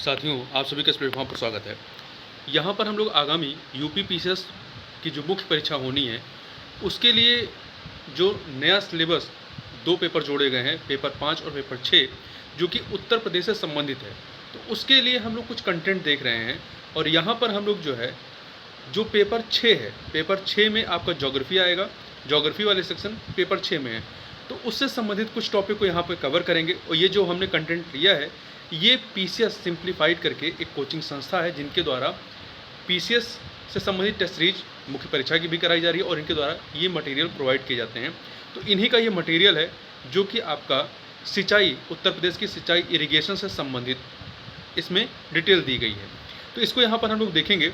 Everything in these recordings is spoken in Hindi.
साथियों, आप सभी का इस प्लेटफॉर्म पर स्वागत है। यहाँ पर हम लोग आगामी यूपी पीसीएस की जो मुख्य परीक्षा होनी है, उसके लिए जो नया सिलेबस 2 पेपर जोड़े गए हैं, पेपर 5 और पेपर 6, जो कि उत्तर प्रदेश से संबंधित है। तो उसके लिए हम लोग कुछ कंटेंट देख रहे हैं और यहाँ पर हम लोग जो है, जो पेपर 6 है, पेपर 6 में आपका ज्योग्राफी आएगा। ज्योग्राफी वाले सेक्शन पेपर 6 में है, तो उससे संबंधित कुछ टॉपिक को यहाँ पे कवर करेंगे। और ये जो हमने कंटेंट लिया है, ये पीसीएस सिंप्लीफाइड करके एक कोचिंग संस्था है, जिनके द्वारा पीसीएस से संबंधित टेस्ट सीरीज मुख्य परीक्षा की भी कराई जा रही है और इनके द्वारा ये मटेरियल प्रोवाइड किए जाते हैं। तो इन्हीं का ये मटेरियल है जो कि आपका सिंचाई, उत्तर प्रदेश की सिंचाई इरिगेशन से संबंधित इसमें डिटेल दी गई है। तो इसको यहाँ पर हम लोग देखेंगे,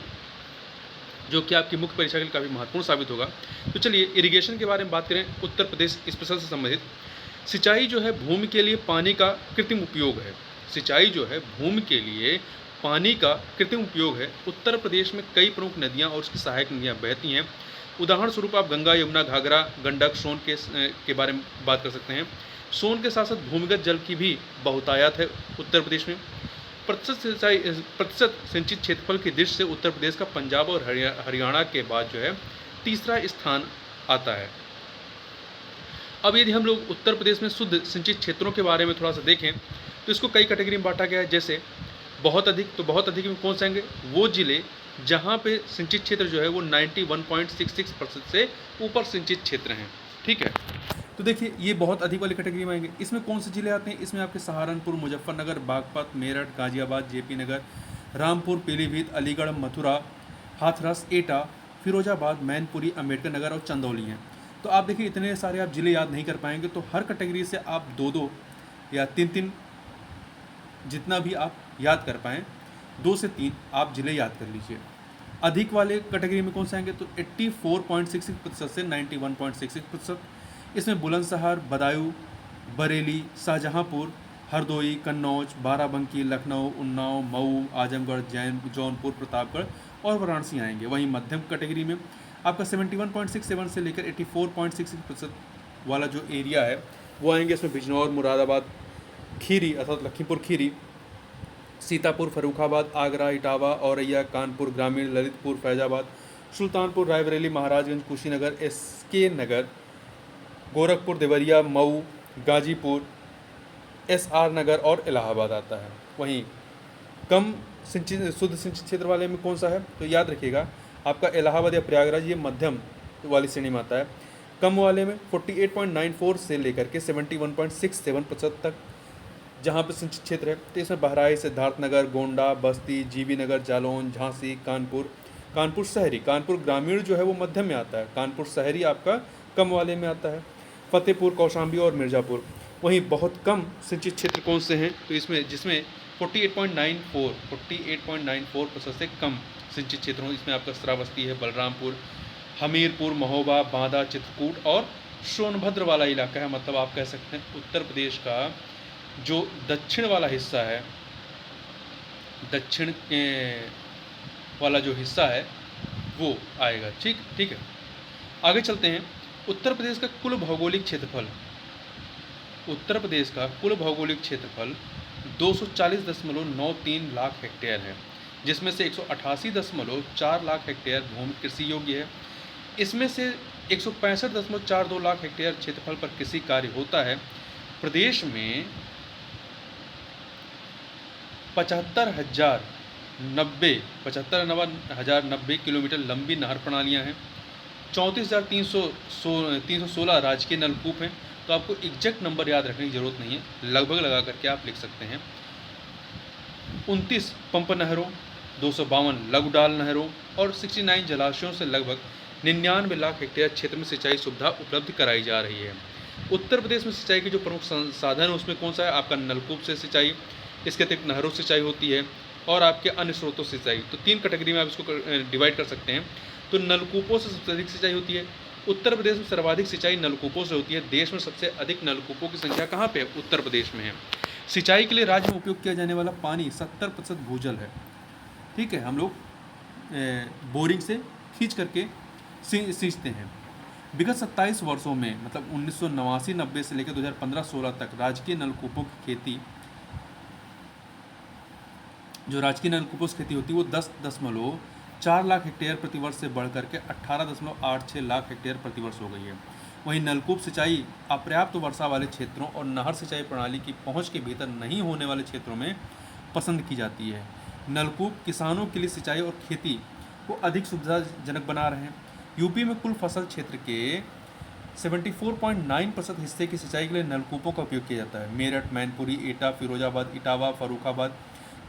जो कि आपकी मुख्य परीक्षा के लिए काफ़ी महत्वपूर्ण साबित होगा। तो चलिए इरिगेशन के बारे में बात करें। उत्तर प्रदेश स्पेशल से संबंधित सिंचाई जो है भूमि के लिए पानी का कृत्रिम उपयोग है। सिंचाई जो है भूमि के लिए पानी का कृत्रिम उपयोग है। उत्तर प्रदेश में कई प्रमुख नदियाँ और उसकी सहायक नदियाँ बहती हैं। उदाहरण स्वरूप आप गंगा, यमुना, घाघरा, गंडक, सोन के बारे में बात कर सकते हैं। सोन के साथ साथ भूमिगत जल की भी बहुतायत है उत्तर प्रदेश में। प्रतिशत सिंचित क्षेत्रफल की दृष्टि से उत्तर प्रदेश का पंजाब और हरियाणा के बाद जो है तीसरा स्थान आता है। अब यदि हम लोग उत्तर प्रदेश में शुद्ध सिंचित क्षेत्रों के बारे में थोड़ा सा देखें, तो इसको कई कैटेगरी में बांटा गया है। जैसे बहुत अधिक, तो बहुत अधिक में कौन से आएंगे? वो जिले जहाँ पे सिंचित क्षेत्र जो है वो 91.66% से ऊपर सिंचित क्षेत्र हैं। ठीक है, तो देखिए ये बहुत अधिक वाली कैटेगरी में आएंगे। इसमें कौन से जिले आते हैं? इसमें आपके सहारनपुर, मुजफ्फरनगर, बागपत, मेरठ, गाजियाबाद, जेपी नगर, रामपुर, पीलीभीत, अलीगढ़, मथुरा, हाथरस, एटा, फिरोजाबाद, मैनपुरी, अम्बेडकर नगर और चंदौली हैं। तो आप देखिए इतने सारे आप जिले याद नहीं कर पाएंगे, तो हर कैटेगरी से आप 2-2 या 3-3 जितना भी आप याद कर पाएँ, 2 से 3 आप जिले याद कर लीजिए। अधिक वाले कैटेगरी में कौन से आएंगे? तो 84.66% से 91.66%। इसमें बुलंदशहर, बदायूं, बरेली, शाहजहांपुर, हरदोई, कन्नौज, बाराबंकी, लखनऊ, उन्नाव, मऊ, आजमगढ़, जौनपुर, प्रतापगढ़ और वाराणसी आएंगे। वहीं मध्यम कैटेगरी में आपका 71.67 से लेकर 84.66% वाला जो एरिया है वो आएंगे। इसमें बिजनौर, मुरादाबाद, खीरी अर्थात लखीमपुर खीरी, सीतापुर, फर्रुखाबाद, आगरा, इटावा, औरैया, कानपुर ग्रामीण, ललितपुर, फैजाबाद, सुल्तानपुर, रायबरेली, महाराजगंज, कुशीनगर, एसके नगर, गोरखपुर, देवरिया, मऊ, गाजीपुर, एसआर नगर और इलाहाबाद आता है। वहीं कम सिंचित, शुद्ध सिंचित क्षेत्र वाले में कौन सा है? तो याद रखिएगा आपका इलाहाबाद या प्रयागराज, ये मध्यम वाली श्रेणी में आता है। कम वाले में 48.94 से लेकर के 71.67% तक जहाँ पर सिंचित क्षेत्र है। तो इसमें बहराइच, सिद्धार्थनगर, गोंडा, बस्ती, जीबी नगर, जालौन, झांसी, कानपुर शहरी, कानपुर ग्रामीण जो है वो मध्यम में आता है। कानपुर शहरी आपका कम वाले में आता है। फतेहपुर, कौशाम्बी और मिर्ज़ापुर। वहीं बहुत कम सिंचित क्षेत्र कौन से हैं? तो इसमें जिसमें 48.94% से कम सिंचित क्षेत्र हों, इसमें आपका श्रावस्ती है, बलरामपुर, हमीरपुर, महोबा, बांदा, चित्रकूट और सोनभद्र वाला इलाका है। मतलब आप कह सकते हैं उत्तर प्रदेश का जो दक्षिण वाला हिस्सा है, दक्षिण वाला जो हिस्सा है वो आएगा। ठीक है, आगे चलते हैं। उत्तर प्रदेश का कुल भौगोलिक क्षेत्रफल, उत्तर प्रदेश का कुल भौगोलिक क्षेत्रफल 240.93 लाख हेक्टेयर है, जिसमें से 188.4 लाख हेक्टेयर भूमि कृषि योग्य है। इसमें से 165.42 लाख हेक्टेयर क्षेत्रफल पर कृषि कार्य होता है। प्रदेश में 75,090 किलोमीटर लंबी नहर प्रणालियाँ हैं। 34,316 राजकीय नलकूप हैं। तो आपको एग्जैक्ट नंबर याद रखने की ज़रूरत नहीं है, लगभग लगा करके आप लिख सकते हैं। 29 पंप नहरों, 252 लघु डाल नहरों और 69 जलाशयों से लगभग 99 लाख हेक्टेयर क्षेत्र में सिंचाई सुविधा उपलब्ध कराई जा रही है। उत्तर प्रदेश में सिंचाई के जो प्रमुख साधन है उसमें कौन सा है? आपका नलकूप से सिंचाई, इसके अतिरिक्त नहरों से सिंचाई होती है और आपके अन्य स्रोतों से सिंचाई। तो 3 कैटेगरी में आप इसको डिवाइड कर सकते हैं। तो नलकूपों से सबसे अधिक सिंचाई होती है। उत्तर प्रदेश में सर्वाधिक सिंचाई नलकूपों से होती है। देश में सबसे अधिक नलकूपों की संख्या कहाँ पे है? उत्तर प्रदेश में है। सिंचाई के लिए राज्य में उपयोग किया जाने वाला पानी 70% भूजल है। ठीक है, हम लोग बोरिंग से खींच करके सींचते हैं। विगत 27 वर्षों में, मतलब 1989-90 से लेकर 2015-16 तक राजकीय नलकूपों की खेती जो राजकीय नलकूपों से खेती होती है वो 10.4 लाख हेक्टेयर प्रतिवर्ष से बढ़ करके 18.86 लाख हेक्टेयर प्रतिवर्ष हो गई है। वहीं नलकूप सिंचाई अपर्याप्त वर्षा वाले क्षेत्रों और नहर सिंचाई प्रणाली की पहुंच के भीतर नहीं होने वाले क्षेत्रों में पसंद की जाती है। नलकूप किसानों के लिए सिंचाई और खेती को अधिक सुविधाजनक बना रहे हैं। यूपी में कुल फसल क्षेत्र के 74.9% हिस्से की सिंचाई के लिए नलकूपों का उपयोग किया जाता है। मेरठ, मैनपुरी, एटा, फिरोजाबाद, इटावा, फर्रुखाबाद,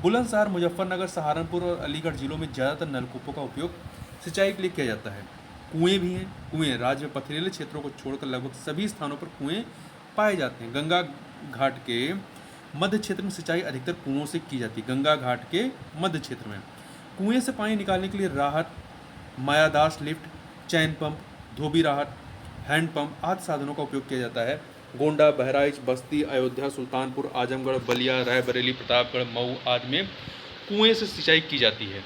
बुलंदशहर, मुजफ्फरनगर, सहारनपुर और अलीगढ़ जिलों में ज़्यादातर नलकूपों का उपयोग सिंचाई के लिए किया जाता है। कुएं भी हैं। कुएं राज्य में पथरीले क्षेत्रों को छोड़कर लगभग सभी स्थानों पर कुएं पाए जाते हैं। गंगा घाट के मध्य क्षेत्र में सिंचाई अधिकतर कुओं से की जाती है। गंगा घाट के मध्य क्षेत्र में कुएं से पानी निकालने के लिए राहत, मायादास लिफ्ट, चैन पंप, धोबी राहत, हैंड पंप आदि साधनों का उपयोग किया जाता है। गोंडा, बहराइच, बस्ती, अयोध्या, सुल्तानपुर, आजमगढ़, बलिया, रायबरेली, प्रतापगढ़, मऊ आदि में कुएं से सिंचाई की जाती है।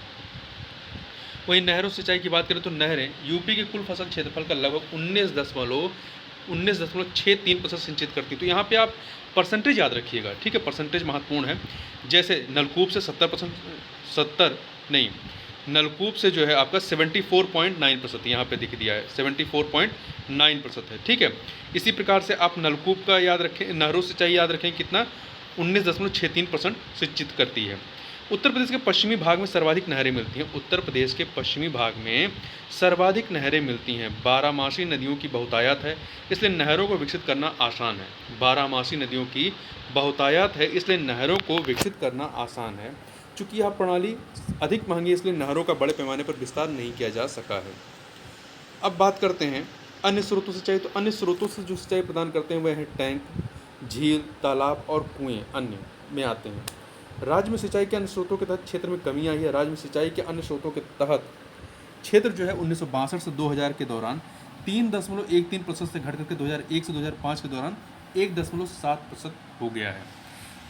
वहीं नहरों सिंचाई की बात करें तो नहरें यूपी के कुल फसल क्षेत्रफल का लगभग 19.63% सिंचित करती है। तो यहाँ पे आप परसेंटेज याद रखिएगा, ठीक है, परसेंटेज महत्वपूर्ण है। जैसे नलकूप से 70 नहीं, नलकूप से जो है आपका 74.9% यहाँ पे दिख दिया है, 74.9% है, ठीक है। इसी प्रकार से आप नलकूप का याद रखें, नहरों सिंचाई याद रखें कितना 19.63% सिंचित करती है। उत्तर प्रदेश के पश्चिमी भाग में सर्वाधिक नहरें मिलती हैं। उत्तर प्रदेश के पश्चिमी भाग में सर्वाधिक नहरें मिलती हैं। बारहमासी नदियों की बहुतायत है, इसलिए नहरों को विकसित करना आसान है। बारहमासी नदियों की बहुतायत है, इसलिए नहरों को विकसित करना आसान है। चूँकि यह प्रणाली अधिक महंगी है, इसलिए नहरों का बड़े पैमाने पर विस्तार नहीं किया जा सका है। अब बात करते हैं अन्य स्रोतों से सिंचाई। तो अन्य स्रोतों से जो सिंचाई प्रदान करते हैं वह है टैंक, झील, तालाब और कुएँ अन्य में आते हैं। राज्य में सिंचाई के अन्य स्रोतों के तहत क्षेत्र में कमी आई है। राज्य में सिंचाई के अन्य स्रोतों के तहत क्षेत्र जो है 1962 से 2000 के दौरान 3.13% से घट करके 2001 से 2005 के दौरान 1.7% हो गया है।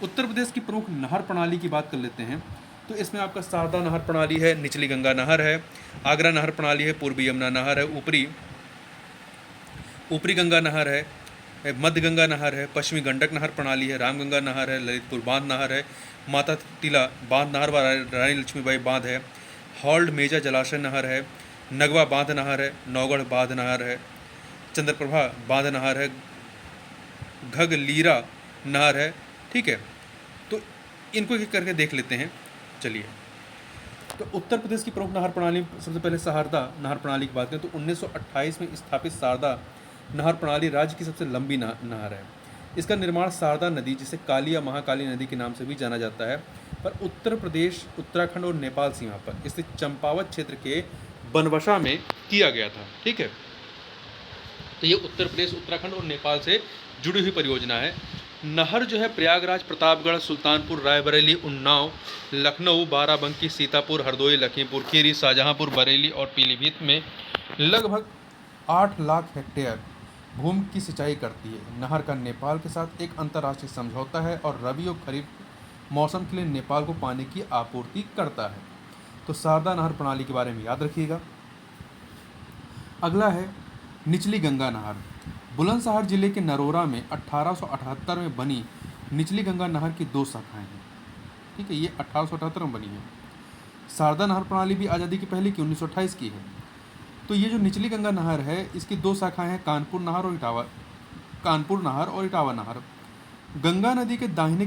उत्तर प्रदेश की प्रमुख नहर प्रणाली की बात कर लेते हैं। तो इसमें आपका शारदा नहर प्रणाली है, निचली गंगा नहर है, आगरा नहर प्रणाली है, पूर्वी यमुना नहर है, ऊपरी गंगा नहर है, मध्य गंगा नहर है, पश्चिमी गंडक नहर प्रणाली है, रामगंगा नहर है, ललितपुर बांध नहर है, माता तिला बांध नहर व रानी लक्ष्मीबाई बांध है, हॉल्ड मेजा जलाशय नहर है, नगवा बांध नहर है, नौगढ़ बांध नहर है, चंद्रप्रभा बांध नहर है, घगलीरा नहर है, ठीक है। तो इनको एक करके देख लेते हैं, चलिए। तो उत्तर प्रदेश की प्रमुख नहर प्रणाली, सबसे पहले शारदा नहर प्रणाली की बात करें तो 1928 में स्थापित शारदा नहर प्रणाली राज्य की सबसे लंबी नहर है। इसका निर्माण शारदा नदी, जिसे काली या महाकाली नदी के नाम से भी जाना जाता है, पर उत्तर प्रदेश, उत्तराखंड और नेपाल सीमा पर स्थित चंपावत क्षेत्र के बनबसा में किया गया था, ठीक है। तो ये उत्तर प्रदेश, उत्तराखंड और नेपाल से जुड़ी हुई परियोजना है। नहर जो है प्रयागराज, प्रतापगढ़, सुल्तानपुर, रायबरेली, उन्नाव, लखनऊ, बाराबंकी, सीतापुर, हरदोई, लखीमपुर खीरी, शाहजहांपुर, बरेली और पीलीभीत में लगभग 8 लाख हेक्टेयर भूमि की सिंचाई करती है। नहर का नेपाल के साथ एक अंतर्राष्ट्रीय समझौता है और रबी और खरीफ मौसम के लिए नेपाल को पानी की आपूर्ति करता है। तो शारदा नहर प्रणाली के बारे में याद रखिएगा। अगला है निचली गंगा नहर। बुलंदशहर जिले के नरोरा में 1878 में बनी निचली गंगा नहर की 2 शाखाएं हैं, ठीक है, ये 1878 में बनी है। शारदा नहर प्रणाली भी आज़ादी की पहले की 1928 की है। तो ये जो निचली गंगा नहर है, इसकी 2 शाखाएं हैं, कानपुर नहर और इटावा नहर। गंगा नदी के दाहिने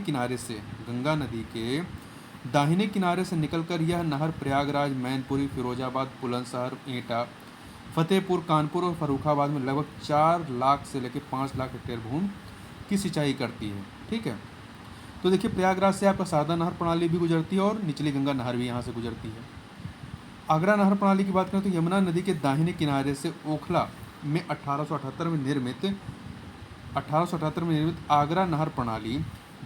किनारे से निकलकर यह नहर प्रयागराज, मैनपुरी, फिरोजाबाद, बुलंदशहर, एटा, फतेहपुर, कानपुर और फर्रुखाबाद में लगभग 4 लाख से लेकर 5 लाख हेक्टेयर भूमि की सिंचाई करती है, ठीक है। तो देखिए, प्रयागराज से आपका शारदा नहर प्रणाली भी गुजरती है और निचली गंगा नहर भी यहाँ से गुजरती है। आगरा नहर प्रणाली की बात करें तो यमुना नदी के दाहिने किनारे से ओखला में 1878 में निर्मित आगरा नहर प्रणाली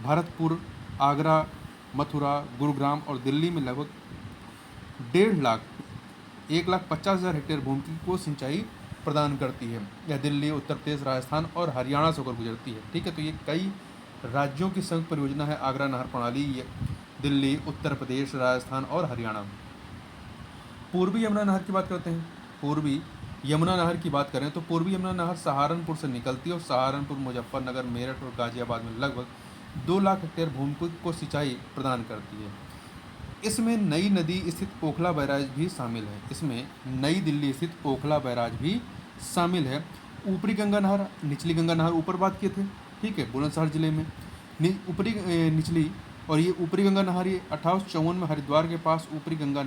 भरतपुर, आगरा, मथुरा, गुरुग्राम और दिल्ली में लगभग 1,50,000 हेक्टेयर भूमि को सिंचाई प्रदान करती है। यह दिल्ली, उत्तर प्रदेश, राजस्थान और हरियाणा से होकर गुजरती है, ठीक है। तो ये कई राज्यों की संयुक्त परियोजना है आगरा नहर प्रणाली, ये दिल्ली, उत्तर प्रदेश, राजस्थान और हरियाणा। पूर्वी यमुना नहर की बात करते हैं। पूर्वी यमुना नहर की बात करें तो पूर्वी यमुना नहर सहारनपुर से निकलती है और सहारनपुर, मुजफ्फरनगर, मेरठ और गाजियाबाद में लगभग 2 लाख हेक्टेयर भूमि को सिंचाई प्रदान करती है। इसमें नई नदी स्थित ओखला बैराज भी शामिल है। इसमें नई दिल्ली स्थित ओखला बैराज भी शामिल है। ऊपरी गंगा नहर, निचली गंगा नहर ऊपर बात किए थे, ठीक है, बुलंदशहर जिले में ऊपरी निचली, और ये ऊपरी गंगा नहर ये 1854 में हरिद्वार के पास ऊपरी गंगा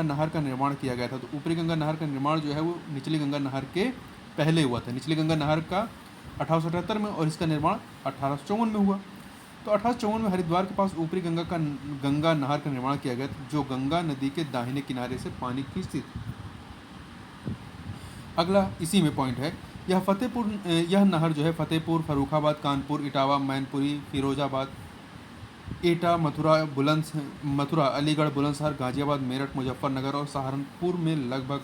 नहर का निर्माण किया गया था। तो ऊपरी गंगा नहर का निर्माण जो है वो निचली गंगा नहर के पहले हुआ था। निचली गंगा नहर का 1878 में और इसका निर्माण 1854 में हुआ। तो 1854 में हरिद्वार के पास ऊपरी गंगा नहर का निर्माण किया गया था, जो गंगा नदी के दाहिने किनारे से पानी खींचती थी। अगला इसी में पॉइंट है, यह नहर जो है फतेहपुर, फर्रुखाबाद, कानपुर, इटावा, मैनपुरी, फिरोजाबाद, एटा, मथुरा, अलीगढ़, बुलंदशहर, गाजियाबाद, मेरठ, मुजफ्फरनगर और सहारनपुर में लगभग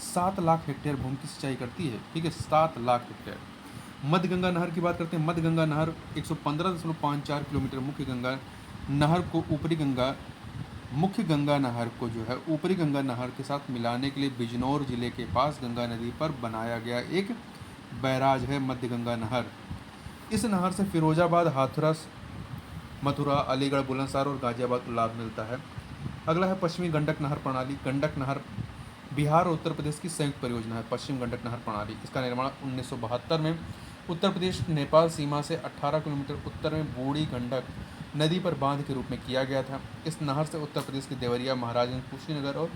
7 लाख हेक्टेयर भूमि की सिंचाई करती है, ठीक है, 7 लाख हेक्टेयर। मध्य गंगा नहर की बात करते हैं। मध्य गंगा नहर 115.54 किलोमीटर मुख्य गंगा नहर को ऊपरी गंगा नहर के साथ मिलाने के लिए बिजनौर जिले के पास गंगा नदी पर बनाया गया एक बैराज है मध्य गंगा नहर। इस नहर से फिरोजाबाद, हाथरस, मथुरा, अलीगढ़, बुलंदशहर और गाजियाबाद को लाभ मिलता है। अगला है पश्चिमी गंडक नहर प्रणाली। गंडक नहर बिहार और उत्तर प्रदेश की संयुक्त परियोजना है, पश्चिम गंडक नहर प्रणाली। इसका निर्माण 1972 में उत्तर प्रदेश नेपाल सीमा से 18 किलोमीटर उत्तर में बूढ़ी गंडक नदी पर बांध के रूप में किया गया था। इस नहर से उत्तर प्रदेश के देवरिया, महाराजगंज, कुशीनगर और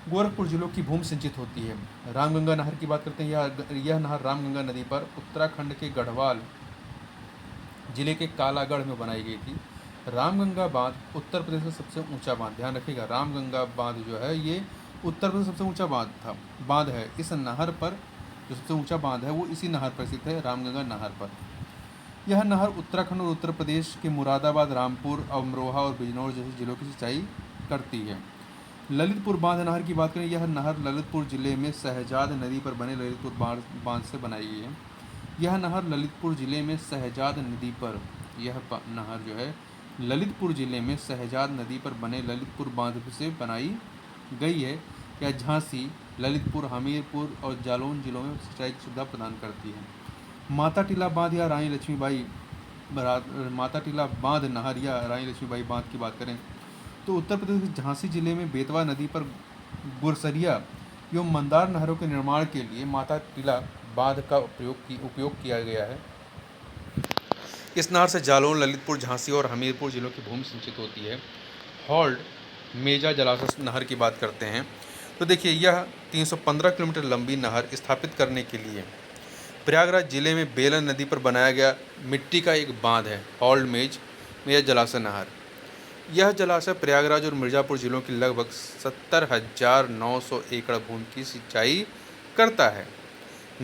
गोरखपुर जिलों की भूमि सिंचित होती है। रामगंगा नहर की बात करते हैं। यह नहर रामगंगा नदी पर उत्तराखंड के गढ़वाल जिले के कालागढ़ में बनाई गई थी। रामगंगा बांध उत्तर प्रदेश का सबसे ऊंचा बांध, ध्यान रखिएगा, रामगंगा बांध जो है ये उत्तर प्रदेश सबसे ऊंचा बांध है। इस नहर पर जो सबसे ऊंचा बांध है वो इसी नहर पर स्थित है, रामगंगा नहर पर। यह नहर उत्तराखंड और उत्तर प्रदेश के मुरादाबाद, रामपुर, अमरोहा और बिजनौर जैसे जिलों की सिंचाई करती है। ललितपुर बांध नहर की बात करें, यह नहर ललितपुर जिले में सहजाद नदी पर बने ललितपुर बांध से बनाई गई है। यह नहर ललितपुर जिले में सहजाद नदी पर ललितपुर जिले में सहजाद नदी पर बने ललितपुर बांध से बनाई गई है। यह झांसी, ललितपुर, हमीरपुर और जालौन जिलों में सिंचाई की सुविधा प्रदान करती है। माता टीला बांध या रानी लक्ष्मीबाई नहर या रानी लक्ष्मीबाई बांध की बात करें तो उत्तर प्रदेश के झांसी जिले में बेतवा नदी पर गुरसरिया एवं मंदार नहरों के निर्माण के लिए माता टीला बांध का उपयोग किया गया है। इस नहर से जालौन, ललितपुर, झांसी और हमीरपुर जिलों की भूमि सिंचित होती है। हॉल्ड मेजा जलाशय नहर की बात करते हैं तो देखिए, यह 315 किलोमीटर लंबी नहर स्थापित करने के लिए प्रयागराज जिले में बेलन नदी पर बनाया गया मिट्टी का एक बांध है, हॉल्ड मेजा जलाशय नहर। यह जलाशय प्रयागराज और मिर्ज़ापुर जिलों की लगभग 70,900 एकड़ भूमि की सिंचाई करता है।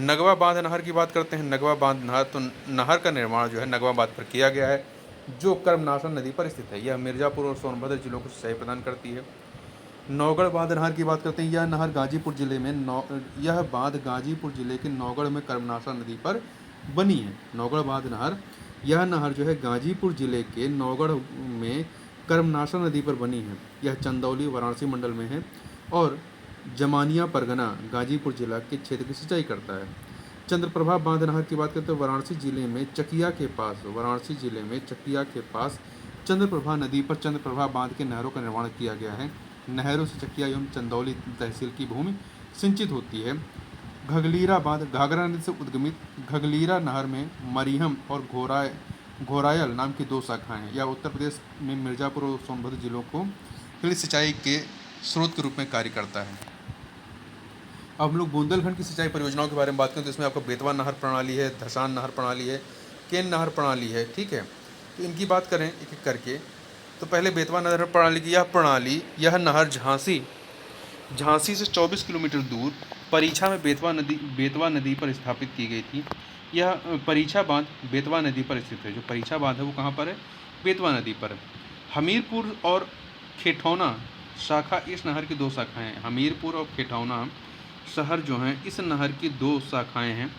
नगवा बांध नहर की बात करते हैं। नगवा बांध नहर, तो नहर का निर्माण जो है नगवा बांध पर किया गया है, जो कर्मनाशा नदी पर स्थित है। यह मिर्ज़ापुर और सोनभद्र जिलों को सिंचाई प्रदान करती है। नौगढ़ बांध नहर की बात करते हैं। यह बांध गाजीपुर जिले के नौगढ़ में कर्मनाशा नदी पर बनी है। नौगढ़ बांध नहर, यह नहर जो है गाजीपुर जिले के नौगढ़ में कर्मनाशा नदी पर बनी है। यह चंदौली, वाराणसी मंडल में है और जमानिया परगना, गाजीपुर जिला के क्षेत्र की सिंचाई करता है। चंद्रप्रभा बांध नहर की बात करते हैं। वाराणसी जिले में चकिया के पास चंद्रप्रभा नदी पर चंद्रप्रभा बांध के नहरों का निर्माण किया गया है। नहरों से चकिया एवं चंदौली तहसील की भूमि सिंचित होती है। घगलीरा बांध, घाघरा नदी से उद्गमित घगलीरा नहर में मरियम और घोरायल नाम की 2 शाखाएं हैं। यह उत्तर प्रदेश में मिर्ज़ापुर और सोनभद्र जिलों को सिंचाई के स्रोत के रूप में कार्य करता है। अब हम लोग बुंदेलखंड की सिंचाई परियोजनाओं के बारे में बात करें तो इसमें आपको बेतवा नहर प्रणाली है, धसान नहर प्रणाली है, केन नहर प्रणाली है, ठीक है। तो इनकी बात करें एक एक करके, तो पहले बेतवा नहर प्रणाली की यह नहर झांसी से 24 किलोमीटर दूर परीछा में बेतवा नदी पर स्थापित की गई थी। यह परीछा बांध बेतवा नदी पर स्थित है। जो परीछा बांध है वो कहाँ पर है? बेतवा नदी पर। हमीरपुर और खेठौना शाखा इस नहर की 2 शाखाएं हैं। हमीरपुर और खेठौना शहर जो हैं इस नहर की 2 शाखाएं हैं।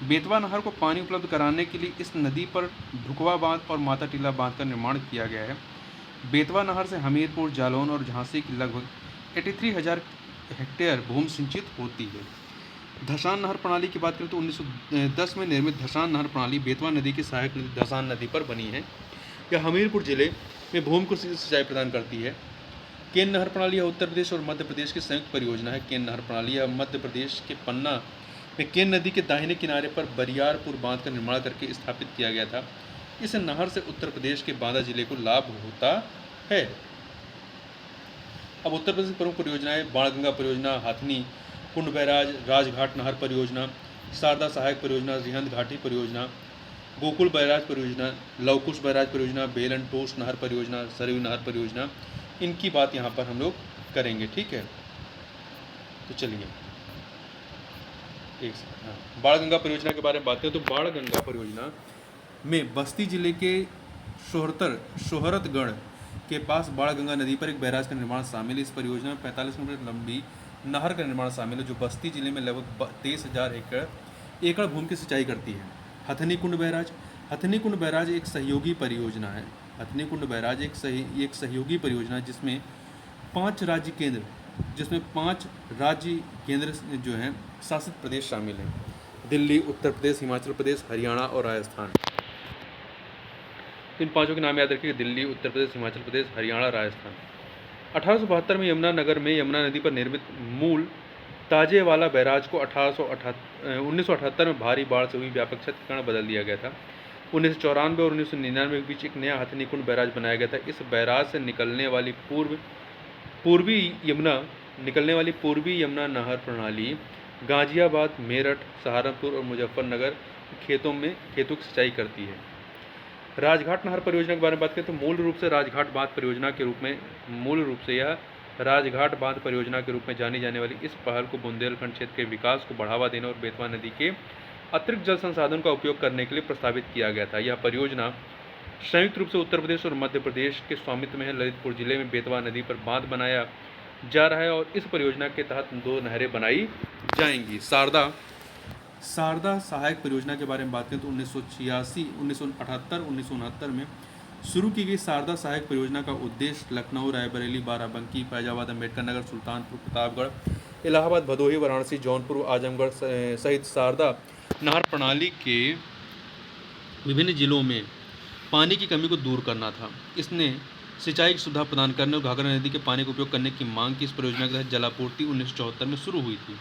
बेतवा नहर को पानी उपलब्ध कराने के लिए इस नदी पर ढुकवा बांध और माता टीला बांध का निर्माण किया गया है। बेतवा नहर से हमीरपुर, जालौन और झांसी की लगभग 83,000 हेक्टेयर भूमि सिंचित होती है। धसान नहर प्रणाली की बात करें तो 1910 में निर्मित धसान नहर प्रणाली बेतवा नदी की सहायक नदी धसान नदी पर बनी है। यह हमीरपुर जिले में भूमि को सिंचाई प्रदान करती है। केन नहर प्रणाली यह उत्तर प्रदेश और मध्य प्रदेश की संयुक्त परियोजना है। केन नहर प्रणाली यह मध्य प्रदेश के पन्ना में केन नदी के दाहिने किनारे पर बरियारपुर बांध का निर्माण करके स्थापित किया गया था। इस नहर से उत्तर प्रदेश के बांदा जिले को लाभ होता है। अब उत्तर प्रदेश की प्रमुख परियोजनाएं बाणगंगा परियोजना, हाथनी कुंड बैराज, राजघाट नहर परियोजना, शारदा सहायक परियोजना, रिहंद घाटी परियोजना, गोकुल बैराज परियोजना, लवकुश बैराज परियोजना, बेलन टोस नहर परियोजना, सरयू नहर परियोजना, इनकी बात यहाँ पर हम लोग करेंगे। ठीक है, तो चलिए एक हाँ, बाणगंगा परियोजना के बारे में बात करें तो बाणगंगा परियोजना में बस्ती जिले के शोहरतगढ़ के पास बाणगंगा नदी पर एक बैराज का निर्माण शामिल है। इस परियोजना में 45 किलोमीटर लंबी नहर का निर्माण शामिल है, जो बस्ती जिले में लगभग 23,000 एकड़ भूमि की सिंचाई करती है। हथनी कुंड बैराज, हथनी कुंड बैराज एक सहयोगी परियोजना है। हथनी कुंड बैराज एक सहयोगी परियोजना है जिसमें 5 राज्य केंद्र जो हैं शासित प्रदेश शामिल हैं। दिल्ली, उत्तर प्रदेश, हिमाचल प्रदेश, हरियाणा और राजस्थान। इन पांचों के नाम याद रखिए, दिल्ली, उत्तर प्रदेश, हिमाचल प्रदेश, हरियाणा, राजस्थान। 1872 में यमुना नगर में यमुना नदी पर निर्मित मूल ताजेवाला बैराज को 1978 में भारी बाढ़ से हुई व्यापक क्षति के कारण बदल दिया गया था। 1994 और 1999 के बीच एक नया हथनी कुंड बैराज बनाया गया था। इस बैराज से निकलने वाली पूर्वी यमुना नहर प्रणाली गाजियाबाद, मेरठ, सहारनपुर और मुजफ्फरनगर खेतों की सिंचाई करती है। राजघाट नहर परियोजना के बारे में बात करें तो मूल रूप से राजघाट बांध परियोजना के रूप में जानी जाने वाली इस पहल को बुंदेलखंड क्षेत्र के विकास को बढ़ावा देने और बेतवा नदी के अतिरिक्त जल संसाधन का उपयोग करने के लिए प्रस्तावित किया गया था। यह परियोजना संयुक्त रूप से उत्तर प्रदेश और मध्य प्रदेश के स्वामित्व में है। ललितपुर जिले में बेतवा नदी पर बांध बनाया जा रहा है और इस परियोजना के तहत 2 नहरें बनाई जाएंगी। शारदा सहायक परियोजना के बारे में बात करें तो 1986, 1978, 1969 में शुरू की गई शारदा सहायक परियोजना का उद्देश्य लखनऊ, रायबरेली, बाराबंकी, फैजाबाद, अम्बेडकर नगर, सुल्तानपुर, प्रतापगढ़, इलाहाबाद, भदोही, वाराणसी, जौनपुर, आजमगढ़ सहित शारदा नहर प्रणाली के विभिन्न जिलों में पानी की कमी को दूर करना था। इसने सिंचाई की सुविधा प्रदान करने और घाघरा नदी के पानी का उपयोग करने की मांग की। इस परियोजना के तहत जलापूर्ति 1974 में शुरू हुई थी।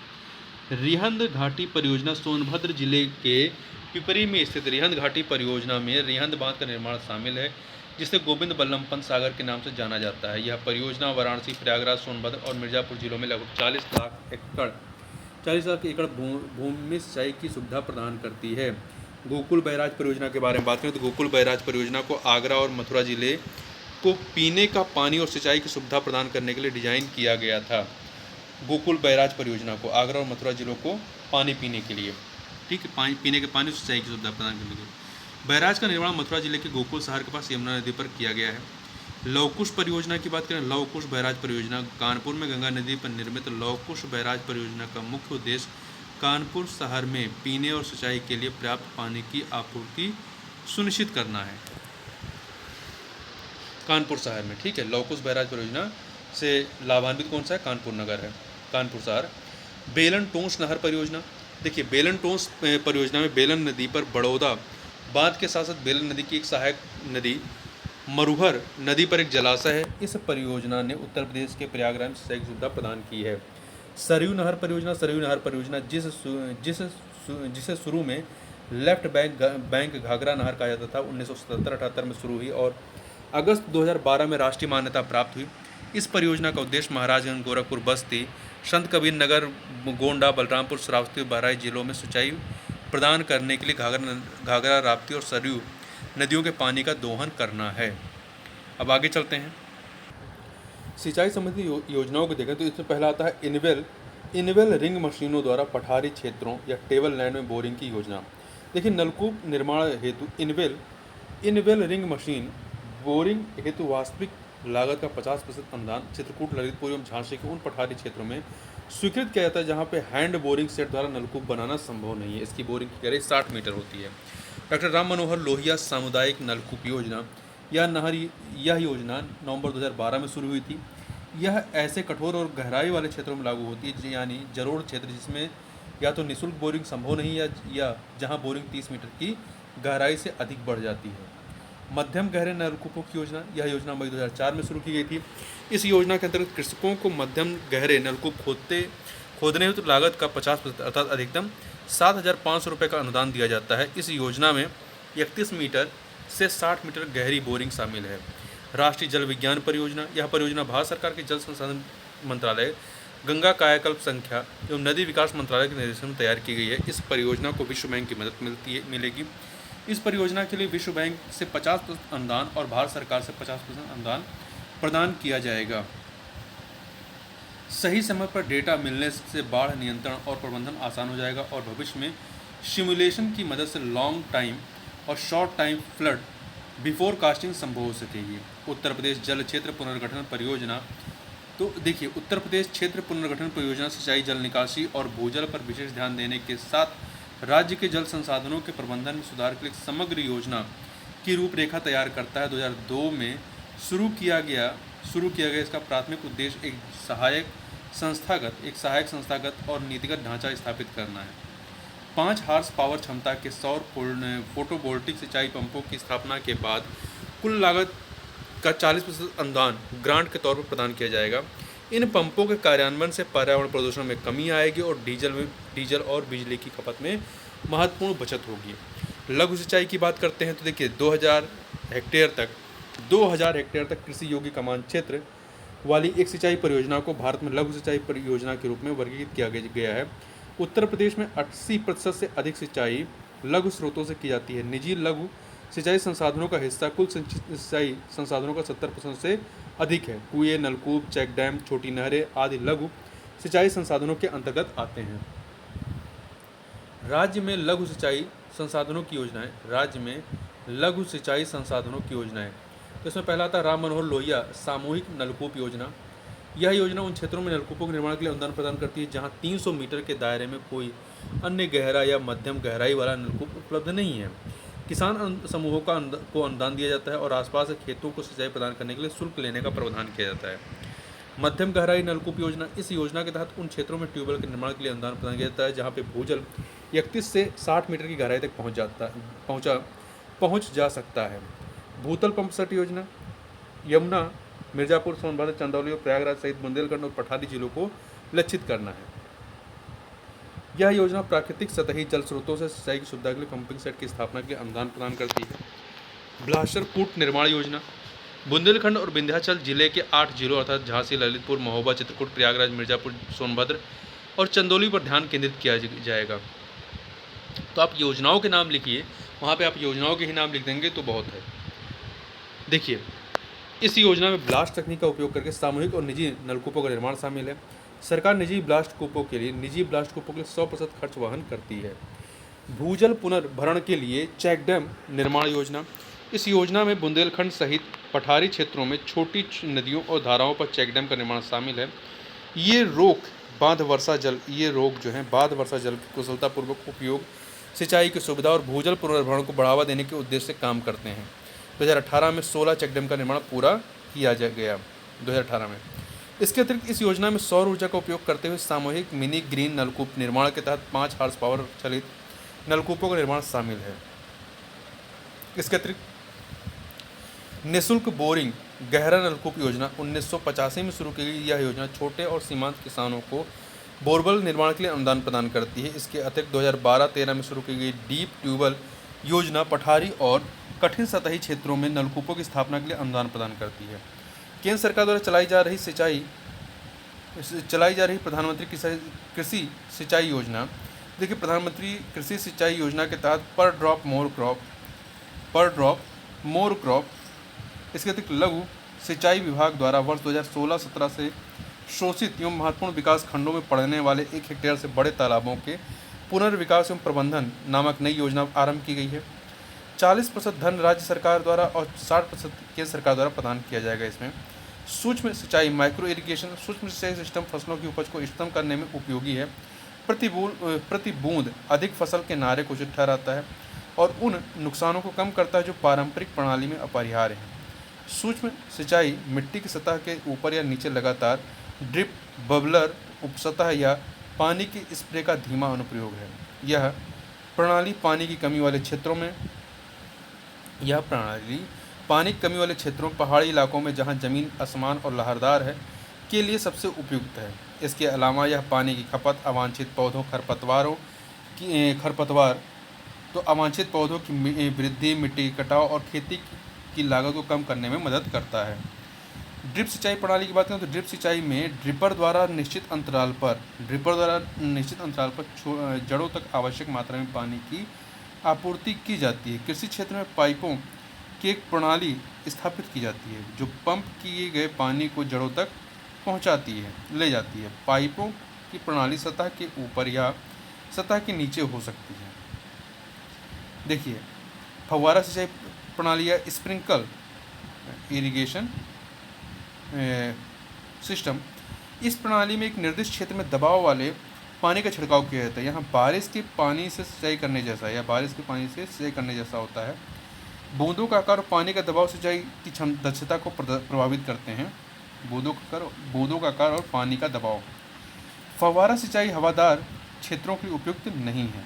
रिहंद घाटी परियोजना सोनभद्र जिले के पिपरी में स्थित रिहंद घाटी परियोजना में रिहंद बांध का निर्माण शामिल है, जिसे गोविंद बल्लभ पंत सागर के नाम से जाना जाता है। यह परियोजना वाराणसी, प्रयागराज, सोनभद्र और मिर्जापुर जिलों में लगभग 40 लाख एकड़ भूमि में सिंचाई की सुविधा प्रदान करती है। गोकुल बैराज परियोजना के बारे में बात करें तो गोकुल बैराज परियोजना को आगरा और मथुरा जिले को पीने का पानी और सिंचाई की सुविधा प्रदान करने के लिए डिजाइन किया गया था। गोकुल बैराज परियोजना को आगरा और मथुरा जिलों को पानी पीने के लिए, ठीक है, पानी पीने के पानी और सिंचाई की सुविधा प्रदान करने के लिए। बैराज का निर्माण मथुरा जिले के गोकुल शहर के पास यमुना नदी पर किया गया है। लवकुश परियोजना की बात करें, लवकुश बैराज परियोजना कानपुर में गंगा नदी पर निर्मित लवकुश बैराज परियोजना का मुख्य उद्देश्य कानपुर शहर में पीने और सिंचाई के लिए पर्याप्त पानी की आपूर्ति सुनिश्चित करना है। कानपुर शहर में, ठीक है, लवकुश बैराज परियोजना से लाभान्वित कौन सा है? कानपुर नगर है, कानपुर शहर। बेलन टोंस नहर परियोजना, देखिए बेलन टोंस परियोजना में बेलन नदी पर बड़ौदा बांध के साथ साथ बेलन नदी की एक सहायक नदी मरुहर नदी पर एक जलाशय है। इस परियोजना ने उत्तर प्रदेश के प्रयागराज में सिंचाई की सुविधा प्रदान की है। सरयू नहर परियोजना जिसे शुरू में लेफ्ट बैंक घाघरा नहर कहा जाता था, 1977-78 में शुरू हुई और अगस्त 2012 में राष्ट्रीय मान्यता प्राप्त हुई। इस परियोजना का उद्देश्य महाराजगंज, गोरखपुर, बस्ती, संत कबीर नगर, गोंडा, बलरामपुर, श्रावस्ती और बहराइच जिलों में सिंचाई प्रदान करने के लिए घाघरा, राप्ती और सरयू नदियों के पानी का दोहन करना है। अब आगे चलते हैं, सिंचाई संबंधी योजनाओं को देखें तो इसमें पहला आता है इनवेल रिंग मशीनों द्वारा पठारी क्षेत्रों या टेबल लैंड में बोरिंग की योजना। देखिए नलकूप निर्माण हेतु इनवेल रिंग मशीन बोरिंग हेतु वास्तविक लागत का 50% अनुदान चित्रकूट, ललितपुर एवं झांसी के उन पठारी क्षेत्रों में स्वीकृत किया जाता है जहां पे हैंड बोरिंग सेट द्वारा नलकूप बनाना संभव नहीं है। इसकी बोरिंग की गहराई 60 मीटर होती है। डॉक्टर राम मनोहर लोहिया सामुदायिक नलकूप योजना, यह योजना नवंबर 2012 में शुरू हुई थी। यह ऐसे कठोर और गहराई वाले क्षेत्रों में लागू होती है यानी जरोड़ क्षेत्र जिसमें या तो निःशुल्क बोरिंग संभव नहीं या जहां बोरिंग 30 मीटर की गहराई से अधिक बढ़ जाती है। मध्यम गहरे नलकूपों की योजना, यह योजना मई 2004 में शुरू की गई थी। इस योजना के अंतर्गत कृषकों को मध्यम गहरे नलकूप खोदने हेतु लागत का 50% अर्थात अधिकतम 7,500 रुपये का अनुदान दिया जाता है। इस योजना में 31 मीटर से 60 मीटर गहरी बोरिंग शामिल है। राष्ट्रीय जल विज्ञान परियोजना, यह परियोजना भारत सरकार के जल संसाधन मंत्रालय, गंगा कायाकल्प संख्या एवं नदी विकास मंत्रालय के निर्देशन में तैयार की गई है। इस परियोजना को विश्व बैंक की मदद मिलेगी। इस परियोजना के लिए विश्व बैंक से 50% अनुदान और भारत सरकार से 50% अनुदान प्रदान किया जाएगा। सही समय पर डेटा मिलने से बाढ़ नियंत्रण और प्रबंधन आसान हो जाएगा और भविष्य में सिमुलेशन की मदद से लॉन्ग टाइम और short time flood before casting संभव हो सकेगी। उत्तर प्रदेश जल क्षेत्र पुनर्गठन परियोजना, तो देखिए उत्तर प्रदेश क्षेत्र पुनर्गठन परियोजना सिंचाई, जल निकासी और भूजल पर विशेष ध्यान देने के साथ राज्य के जल संसाधनों के प्रबंधन में सुधार के लिए समग्र योजना की रूपरेखा तैयार करता है। 2002 में शुरू किया गया इसका प्राथमिक उद्देश्य एक सहायक संस्थागत और नीतिगत ढांचा स्थापित करना है। 5 हार्स पावर क्षमता के सौर फोटोवोल्टिक सिंचाई पंपों की स्थापना के बाद कुल लागत का 40% अनुदान ग्रांट के तौर पर प्रदान किया जाएगा। इन पंपों के कार्यान्वयन से पर्यावरण प्रदूषण में कमी आएगी और डीजल और बिजली की खपत में महत्वपूर्ण बचत होगी। लघु सिंचाई की बात करते हैं तो देखिए 2000 हेक्टेयर तक कृषि योग्य कमान क्षेत्र वाली एक सिंचाई परियोजना को भारत में लघु सिंचाई परियोजना के रूप में वर्गीकृत किया गया है। उत्तर प्रदेश में 80% से अधिक सिंचाई लघु स्रोतों से की जाती है। निजी लघु सिंचाई संसाधनों का हिस्सा कुल सिंचाई संसाधनों का 70% से अधिक है। कुएं, नलकूप, चेक डैम, छोटी नहरें आदि लघु सिंचाई संसाधनों के अंतर्गत आते हैं। राज्य में लघु सिंचाई संसाधनों की योजनाएं, तो इसमें पहला आता है राम मनोहर लोहिया सामूहिक नलकूप योजना। यह योजना उन क्षेत्रों में नलकूपों के निर्माण के लिए अनुदान प्रदान करती है जहां 300 मीटर के दायरे में कोई अन्य गहरा या मध्यम गहराई वाला नलकूप उपलब्ध नहीं है। किसान समूहों को अनुदान दिया जाता है और आसपास के खेतों को सिंचाई प्रदान करने के लिए शुल्क लेने का प्रावधान किया जाता है। मध्यम गहराई नलकूप योजना, इस योजना के तहत उन क्षेत्रों में ट्यूबवेल के निर्माण के लिए अनुदान प्रदान किया जाता है जहाँ पे भूजल 31 से 60 मीटर की गहराई तक पहुँच जा सकता है। भूतल पंप सेट योजना, यमुना, मिर्जापुर, सोनभद्र, चंदौली और प्रयागराज सहित बुंदेलखंड और पठारी जिलों को लक्षित करना है। यह योजना प्राकृतिक सतही जल स्रोतों से सिंचाई की सुविधा के लिए पंपिंग सेट की स्थापना के लिए अनुदान प्रदान करती है। ब्लास्टर कूट निर्माण योजना, बुंदेलखंड और विंध्याचल जिले के 8 जिलों अर्थात झांसी, ललितपुर, महोबा, चित्रकूट, प्रयागराज, मिर्जापुर, सोनभद्र और चंदौली पर ध्यान केंद्रित किया जाएगा। तो आप योजनाओं के नाम लिखिए, वहाँ पे आप योजनाओं के ही नाम लिख देंगे तो बहुत है। देखिए इस योजना में ब्लास्ट तकनीक का उपयोग करके सामूहिक और निजी नलकूपों का निर्माण शामिल है। सरकार निजी ब्लास्ट कूपों के लिए 100% खर्च वहन करती है। भूजल पुनर्भरण के लिए चेक डैम निर्माण योजना, इस योजना में बुंदेलखंड सहित पठारी क्षेत्रों में छोटी नदियों और धाराओं पर चेक डैम का निर्माण शामिल है। ये रोग बांध वर्षा जल की कुशलतापूर्वक उपयोग, सिंचाई की सुविधा और भूजल पुनर्भरण को बढ़ावा देने के उद्देश्य से काम करते हैं। 2018 में 16 चेक डैम का निर्माण पूरा किया गया 2018 में। इसके अतिरिक्त इस योजना में सौर ऊर्जा का उपयोग करते हुए सामूहिक मिनी ग्रीन नलकूप निर्माण के तहत 5 हार्स पावर चलित नलकूपों का निर्माण शामिल है। इसके अतिरिक्त निःशुल्क बोरिंग गहरा नलकूप योजना 1985 में शुरू की गई। यह योजना छोटे और सीमांत किसानों को बोरवेल निर्माण के लिए अनुदान प्रदान करती है। इसके अतिरिक्त 2012-13 में शुरू की गई डीप ट्यूबवेल योजना पठारी और कठिन सतही क्षेत्रों में नलकूपों की स्थापना के लिए अनुदान प्रदान करती है। केंद्र सरकार द्वारा चलाई जा रही प्रधानमंत्री कृषि सिंचाई योजना, देखिए प्रधानमंत्री कृषि सिंचाई योजना के तहत पर ड्रॉप मोर क्रॉप, इसके अतिरिक्त लघु सिंचाई विभाग द्वारा वर्ष 2016-17 से शोषित एवं महत्वपूर्ण विकास खंडों में पड़ने वाले 1 हेक्टेयर से बड़े तालाबों के पुनर्विकास एवं प्रबंधन नामक नई योजना आरंभ की गई है। 40% धन राज्य सरकार द्वारा और 60% केंद्र सरकार द्वारा प्रदान किया जाएगा। इसमें सूक्ष्म सिंचाई माइक्रो इरिगेशन सूक्ष्म सिंचाई सिस्टम फसलों की उपज को इष्टतम करने में उपयोगी है। प्रति बूंद अधिक फसल के नारे को उचित ठहराता है और उन नुकसानों को कम करता है जो पारंपरिक प्रणाली में अपरिहार्य हैं। सूक्ष्म सिंचाई मिट्टी की सतह के ऊपर या नीचे लगातार ड्रिप, बबलर, उपसतह या पानी की स्प्रे का धीमा अनुप्रयोग है। यह प्रणाली पानी की कमी वाले क्षेत्रों में पानी की कमी वाले क्षेत्रों, पहाड़ी इलाकों में जहाँ ज़मीन असमान और लहरदार है के लिए सबसे उपयुक्त है। इसके अलावा यह पानी की खपत, अवांछित पौधों खरपतवार तो अवांछित पौधों की वृद्धि, मिट्टी के कटाव और खेती की लागत को कम करने में मदद करता है। ड्रिप सिंचाई प्रणाली की बात करें तो ड्रिप सिंचाई में ड्रिपर द्वारा निश्चित अंतराल पर जड़ों तक आवश्यक मात्रा में पानी की आपूर्ति की जाती है। कृषि क्षेत्र में पाइपों की एक प्रणाली स्थापित की जाती है जो पंप किए गए पानी को जड़ों तक ले जाती है। पाइपों की प्रणाली सतह के ऊपर या सतह के नीचे हो सकती है। देखिए, फव्वारा सिंचाई प्रणाली या स्प्रिंकल इरिगेशन सिस्टम, इस प्रणाली में एक निर्दिष्ट क्षेत्र में दबाव वाले पानी का छिड़काव किया जाता है। यहाँ बारिश के पानी से सिंचाई करने जैसा होता है। बूंदों का आकार और पानी का दबाव सिंचाई की दक्षता को प्रभावित करते हैं। बूंदों का आकार और पानी का दबाव। फव्वारा सिंचाई हवादार क्षेत्रों के लिए उपयुक्त नहीं है।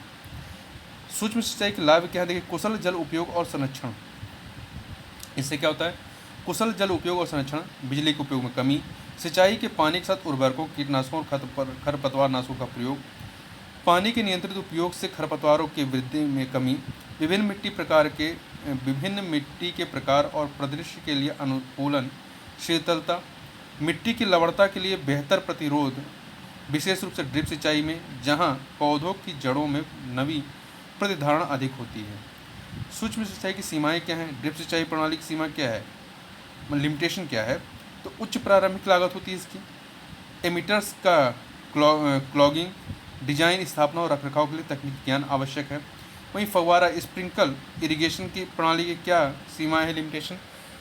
सूक्ष्म सिंचाई के लाभ क्या है? देखिए, कुशल जल उपयोग और संरक्षण। इससे क्या होता है? कुशल जल उपयोग और संरक्षण, बिजली के उपयोग में कमी, सिंचाई के पानी के साथ उर्वरकों, कीटनाशकों और खरपतवारनाशकों का प्रयोग, पानी के नियंत्रित उपयोग से खरपतवारों की वृद्धि में कमी, विभिन्न मिट्टी के प्रकार और परिदृश्य के लिए अनुकूलन, शीतलता, मिट्टी की लवणता के लिए बेहतर प्रतिरोध, विशेष रूप से ड्रिप सिंचाई में जहां पौधों की जड़ों में नमी प्रतिधारण अधिक होती है। सूक्ष्म सिंचाई की सीमाएं क्या हैं? ड्रिप सिंचाई प्रणाली की सीमा क्या है, लिमिटेशन क्या है? तो उच्च प्रारंभिक लागत होती है इसकी, एमिटर्स का क्लॉगिंग, डिजाइन, स्थापना और रखरखाव के लिए तकनीकी ज्ञान आवश्यक है। वहीं फव्वारा स्प्रिंकल इरिगेशन की प्रणाली की क्या सीमा है, लिमिटेशन?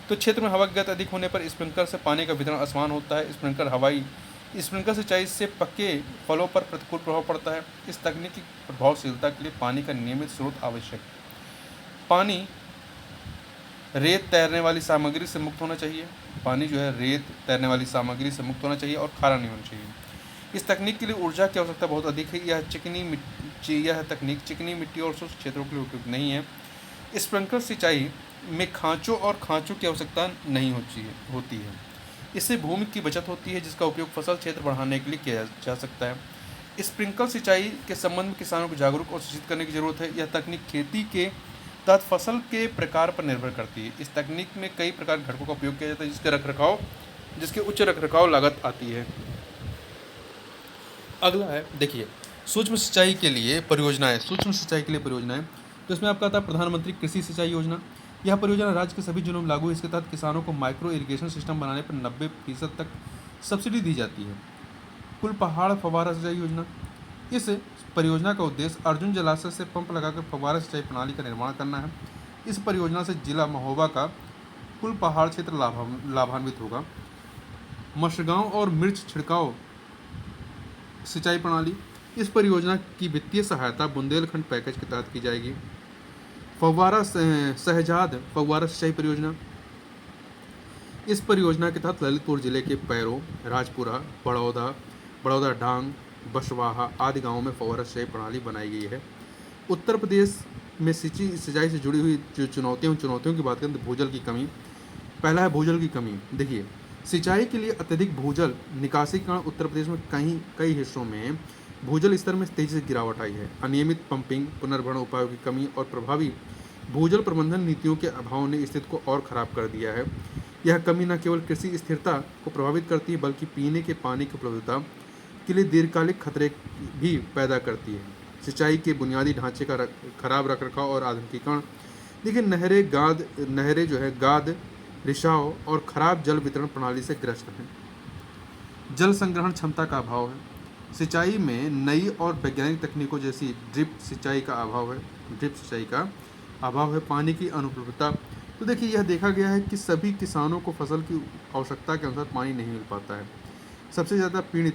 तो क्षेत्र में हवा की गति अधिक होने पर स्प्रिंकलर से पानी का वितरण आसान होता है। स्प्रिंकलर सिंचाई से पक्के फलों पर प्रतिकूल प्रभाव पड़ता है। इस तकनीक की प्रभावशीलता के लिए पानी का नियमित स्रोत आवश्यक है। पानी रेत तैरने वाली सामग्री से मुक्त होना चाहिए। पानी जो है रेत तैरने वाली सामग्री से मुक्त होना चाहिए और खारा नहीं होना चाहिए। इस तकनीक के लिए ऊर्जा की आवश्यकता बहुत अधिक है। यह तकनीक चिकनी मिट्टी और शुष्क क्षेत्रों के लिए उपयुक्त नहीं है। स्प्रिंकलर सिंचाई में खांचों की आवश्यकता नहीं होती है। इससे भूमि की बचत होती है जिसका उपयोग फसल क्षेत्र बढ़ाने के लिए किया जा सकता है। स्प्रिंकलर सिंचाई के संबंध में किसानों को जागरूक और शिक्षित करने की जरूरत है। यह तकनीक खेती के तहत फसल के प्रकार पर निर्भर करती है। इस तकनीक में कई प्रकार के घटकों का उपयोग किया जाता है जिसके उच्च रखरखाव लागत आती है। अगला है, देखिए, सूक्ष्म सिंचाई के लिए परियोजनाएं। तो इसमें आपका आता है प्रधानमंत्री कृषि सिंचाई योजना। यह परियोजना राज्य के सभी जिलों में लागू है। इसके तहत किसानों को माइक्रो इरिगेशन सिस्टम बनाने पर 90% तक सब्सिडी दी जाती है। कुल पहाड़ फव्वारा सिंचाई योजना, इस परियोजना का उद्देश्य अर्जुन जलाशय से पंप लगाकर फव्वारा सिंचाई प्रणाली का निर्माण करना है। इस परियोजना से जिला महोबा का कुल पहाड़ क्षेत्र लाभान्वित होगा। मशगांव और मिर्च छिड़काव सिंचाई प्रणाली, इस परियोजना की वित्तीय सहायता बुंदेलखंड पैकेज के तहत की जाएगी। शहजाद फव्वारा सिंचाई परियोजना, इस परियोजना के तहत ललितपुर जिले के पैरों, राजपुरा, बड़ौदा डांग, बसवाहा आदि गांवों में फव्वारा सिंचाई प्रणाली बनाई गई है। उत्तर प्रदेश में सिंचाई से जुड़ी हुई जो चुनौतियों की बात करें तो भूजल की कमी। पहला है भूजल की कमी। देखिए, सिंचाई के लिए अत्यधिक भूजल निकासी के कारण उत्तर प्रदेश में कई हिस्सों में भूजल स्तर में तेजी से गिरावट आई है। अनियमित पंपिंग, पुनर्भरण उपायों की कमी और प्रभावी भूजल प्रबंधन नीतियों के अभाव ने स्थिति को और खराब कर दिया है। यह कमी न केवल कृषि स्थिरता को प्रभावित करती है बल्कि पीने के पानी की उपलब्धता के लिए दीर्घकालिक खतरे भी पैदा करती है। सिंचाई के बुनियादी ढांचे का खराब रखरखाव और आधुनिकीकरण। देखिए, नहरें गाद, रिसाव और खराब जल वितरण प्रणाली से ग्रस्त हैं। जल संग्रहण क्षमता का अभाव है। सिंचाई में नई और वैज्ञानिक तकनीकों जैसी ड्रिप सिंचाई का अभाव है। पानी की अनुपलब्धता। तो देखिए, यह देखा गया है कि सभी किसानों को फसल की आवश्यकता के अनुसार पानी नहीं मिल पाता है। सबसे ज़्यादा पीड़ित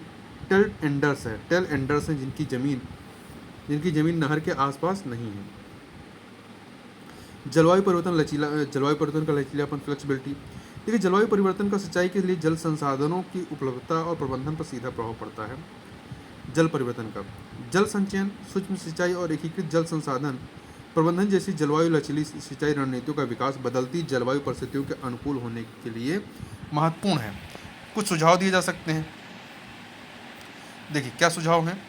टेल एंडर्स हैं जिनकी ज़मीन नहर के आसपास नहीं है। जलवायु परिवर्तन का लचीलापन, फ्लेक्सिबिलिटी। देखिए, जलवायु परिवर्तन का सिंचाई के लिए जल संसाधनों की उपलब्धता और प्रबंधन पर सीधा प्रभाव पड़ता है। जल परिवर्तन का जल संचयन, सूक्ष्म सिंचाई और एकीकृत जल संसाधन प्रबंधन जैसी जलवायु लचीली सिंचाई रणनीतियों का विकास बदलती जलवायु परिस्थितियों के अनुकूल होने के लिए महत्वपूर्ण है। कुछ सुझाव दिए जा सकते हैं। देखिए क्या सुझाव हैं।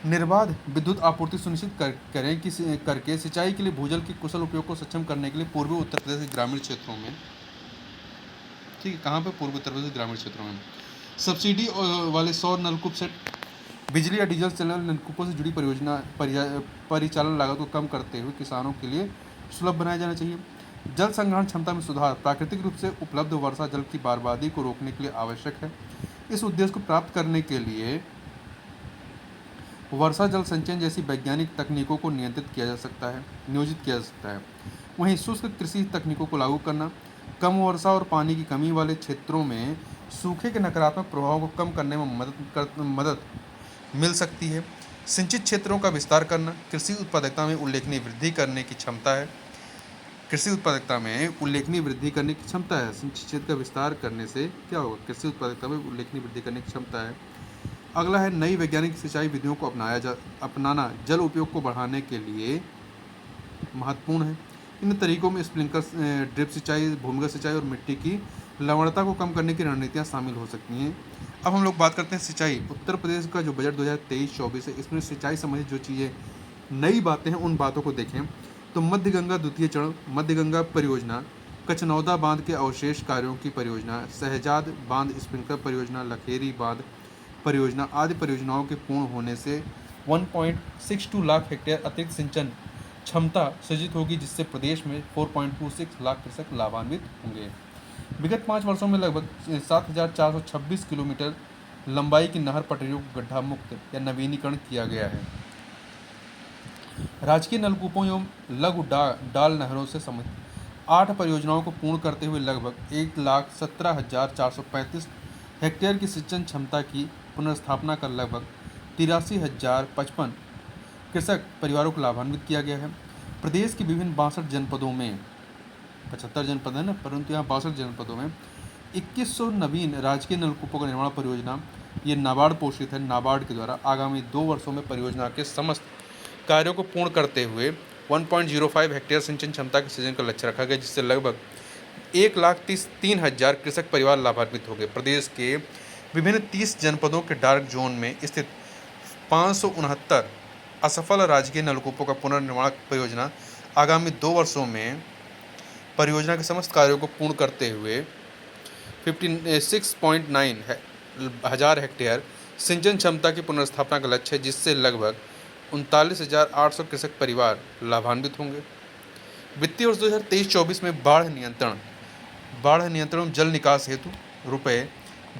निर्बाध विद्युत आपूर्ति सुनिश्चित करके सिंचाई के लिए भूजल के कुशल उपयोग को सक्षम करने के लिए पूर्वी उत्तर प्रदेश के ग्रामीण क्षेत्रों में, ठीक है, कहाँ पे, पूर्वी उत्तर प्रदेश ग्रामीण क्षेत्रों में सब्सिडी वाले सौर नलकूप सेट, बिजली या डीजल चैनल नलकूपों से जुड़ी परिचालन लागत को कम करते हुए किसानों के लिए सुलभ बनाया जाना चाहिए। जल संग्रहण क्षमता में सुधार प्राकृतिक रूप से उपलब्ध वर्षा जल की बर्बादी को रोकने के लिए आवश्यक है। इस उद्देश्य को प्राप्त करने के लिए वर्षा जल संचयन जैसी वैज्ञानिक तकनीकों को नियोजित किया जा सकता है। वहीं शुष्क कृषि तकनीकों को लागू करना कम वर्षा और पानी की कमी वाले क्षेत्रों में सूखे के नकारात्मक प्रभाव को कम करने में मदद मिल सकती है। सिंचित क्षेत्रों का विस्तार करना कृषि उत्पादकता में उल्लेखनीय वृद्धि करने की क्षमता है। सिंचित क्षेत्र का विस्तार करने से क्या होगा, कृषि उत्पादकता में उल्लेखनीय वृद्धि करने की क्षमता है। अगला है नई वैज्ञानिक सिंचाई विधियों को अपनाना जल उपयोग को बढ़ाने के लिए महत्वपूर्ण है। इन तरीकों में स्प्रिंकलर, ड्रिप सिंचाई, भूमिगत सिंचाई और मिट्टी की लवणता को कम करने की रणनीतियाँ शामिल हो सकती हैं। अब हम लोग बात करते हैं सिंचाई। उत्तर प्रदेश का जो बजट 2023-24 है, इसमें सिंचाई संबंधित जो चीज़ें नई बातें हैं उन बातों को देखें तो मध्य गंगा द्वितीय चरण, मध्य गंगा परियोजना, कचनौदा बांध के अवशेष कार्यों की परियोजना, शहजाद बांध स्प्रिंकलर परियोजना, लखेरी बांध परियोजना आदि परियोजनाओं के पूर्ण होने से 1.62 लाख हेक्टेयर अतिरिक्त सिंचन क्षमता सृजित होगी, जिससे प्रदेश में 4.26 लाख कृषक लाभान्वित होंगे। विगत 5 वर्षों में लगभग 7,426 किलोमीटर लंबाई की नहर पटरियों को गड्ढा मुक्त या नवीनीकरण किया गया है। राजकीय नलकूपों एवं लघु डाल नहरों से संबंधित 8 परियोजनाओं को पूर्ण करते हुए लगभग 1,17,435 हेक्टेयर की सिंचन क्षमता की पुनर्स्थापना कर लगभग 83,055 कृषक परिवारों को लाभान्वित किया गया है। प्रदेश के विभिन्न 62 जनपदों में, 75 जनपद है ना, परंतु यहाँ 62 जनपदों में 2100 नवीन राजकीय नलकूपों का निर्माण परियोजना ये नाबार्ड पोषित है। नाबार्ड के द्वारा आगामी 2 वर्षों में परियोजना के समस्त कार्यों को पूर्ण करते हुए 1.05 हेक्टेयर सिंचन क्षमता के सृजन का लक्ष्य रखा गया, जिससे लगभग 1,33,000 कृषक परिवार लाभान्वित हो गए। प्रदेश के विभिन्न 30 जनपदों के डार्क जोन में स्थित 569 असफल राजकीय नलकूपों का पुनर्निर्माण परियोजना आगामी 2 वर्षों में परियोजना के समस्त कार्यों को पूर्ण करते हुए 56.9 हजार हेक्टेयर सिंचन क्षमता की पुनर्स्थापना का लक्ष्य है, जिससे लगभग 39,800 कृषक परिवार लाभान्वित होंगे। वित्तीय वर्ष 2023-24 में बाढ़ नियंत्रण एवं जल निकास हेतु रुपये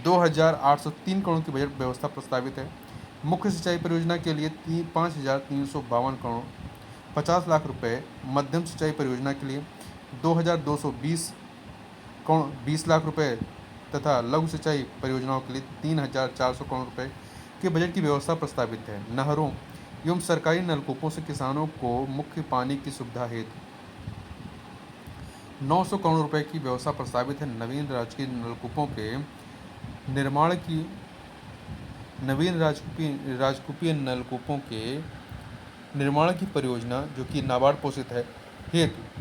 2,803 करोड़ की बजट व्यवस्था प्रस्तावित है। मुख्य सिंचाई परियोजना के लिए 5,352 करोड़ 50 लाख रुपए, मध्यम सिंचाई परियोजना के लिए 2,220 करोड़ 20 लाख रुपए तथा लघु सिंचाई परियोजनाओं के लिए 3,400 करोड़ रुपए के बजट की व्यवस्था प्रस्तावित है। नहरों एवं सरकारी नलकूपों से किसानों को मुख्य पानी की सुविधा हेतु 900 करोड़ रुपए की व्यवस्था प्रस्तावित है। नवीन राजकीय नलकूपों के निर्माण की परियोजना जो कि नाबार्ड पोषित है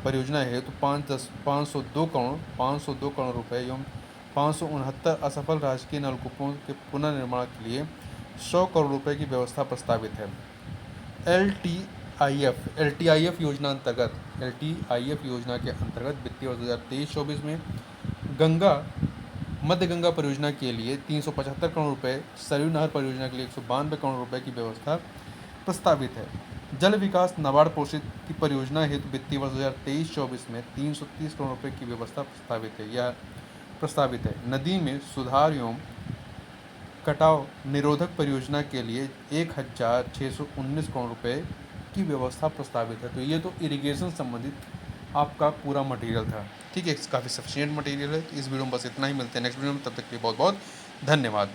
परियोजना हेतु 502 करोड़ रुपए एवं 569 असफल राजकीय नलकूपों के पुनर्निर्माण के लिए 100 करोड़ रुपए की व्यवस्था प्रस्तावित है। LTIF योजना के अंतर्गत वित्तीय वर्ष 2023-24 में मध्य गंगा परियोजना के लिए 375 करोड़ रुपए, सरयू नहर परियोजना के लिए 192 करोड़ रुपए की व्यवस्था प्रस्तावित है। जल विकास नाबार्ड पोषित की परियोजना हेतु वित्तीय वर्ष 2023-24 में 330 करोड़ रुपए की व्यवस्था प्रस्तावित है। नदी में सुधार एवं कटाव निरोधक परियोजना के लिए 1,619 करोड़ रुपए की व्यवस्था प्रस्तावित है। तो ये तो इरिगेशन संबंधित आपका पूरा मटेरियल था, ठीक है, काफ़ी सफिशिएंट मटेरियल है। तो इस वीडियो में बस इतना ही, मिलते हैं नेक्स्ट वीडियो में, तब तक के लिए बहुत बहुत धन्यवाद।